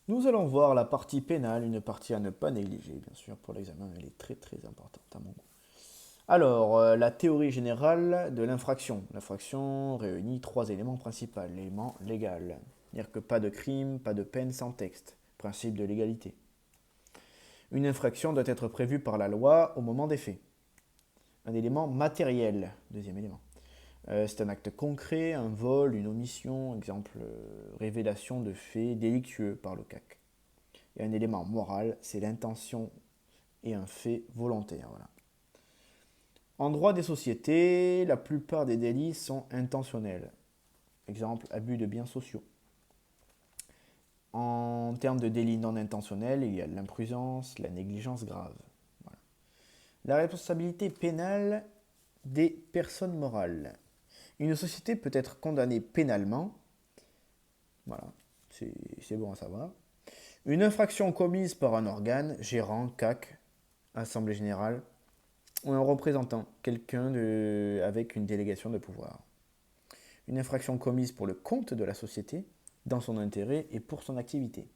Nous allons voir la partie pénale, une partie à ne pas négliger, bien sûr, pour l'examen, elle est très très importante à mon goût. Alors, la théorie générale de l'infraction. L'infraction réunit trois éléments principaux. L'élément légal, c'est-à-dire que pas de crime, pas de peine sans texte. Principe de légalité. Une infraction doit être prévue par la loi au moment des faits. Un élément matériel, deuxième élément. C'est un acte concret, un vol, une omission, exemple, révélation de faits délictueux par le CAC. Et un élément moral, c'est l'intention et un fait volontaire. Voilà. En droit des sociétés, la plupart des délits sont intentionnels. Exemple, abus de biens sociaux. En termes de délits non intentionnels, il y a l'imprudence, la négligence grave. Voilà. La responsabilité pénale des personnes morales. Une société peut être condamnée pénalement. Voilà, c'est bon à savoir. Une infraction commise par un organe, gérant, CAC, Assemblée générale, ou un représentant, quelqu'un avec une délégation de pouvoir. Une infraction commise pour le compte de la société, dans son intérêt et pour son activité.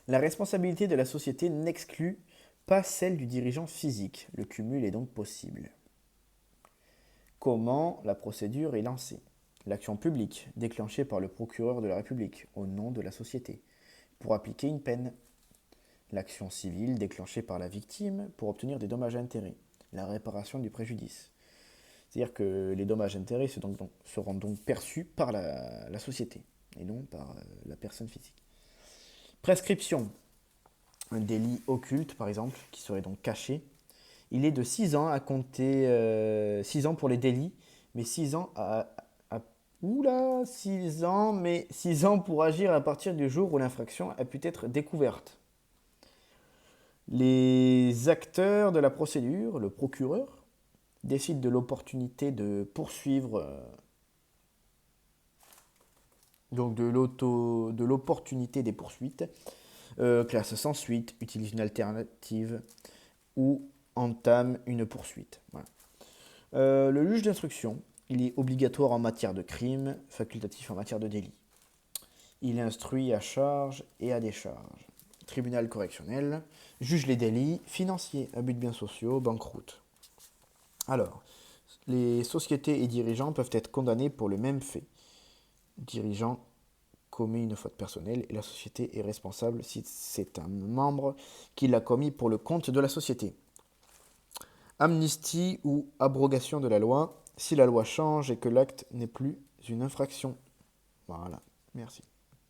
La responsabilité de la société n'exclut pas celle du dirigeant physique. Le cumul est donc possible. Comment la procédure est lancée? L'action publique, déclenchée par le procureur de la République, au nom de la société, pour appliquer une peine. L'action civile, déclenchée par la victime, pour obtenir des dommages et intérêts. La réparation du préjudice. C'est-à-dire que les dommages et intérêts seront donc perçus par la société, et non par la personne physique. Prescription. Un délit occulte, par exemple, qui serait donc caché. Il est de 6 ans à compter, 6 ans pour les délits, mais 6 ans oula, 6 ans, mais 6 ans pour agir à partir du jour où l'infraction a pu être découverte. Les acteurs de la procédure, le procureur, décident de l'opportunité de poursuivre, donc de l'opportunité des poursuites, classe sans suite, utilise une alternative ou entame une poursuite. Voilà. Le juge d'instruction, il est obligatoire en matière de crime, facultatif en matière de délit. Il instruit à charge et à décharge. Tribunal correctionnel juge les délits financiers, abus de biens sociaux, banqueroute. Alors, les sociétés et dirigeants peuvent être condamnés pour le même fait. Dirigeant commet une faute personnelle et la société est responsable si c'est un membre qui l'a commis pour le compte de la société. Amnistie ou abrogation de la loi, si la loi change et que l'acte n'est plus une infraction. Voilà, merci.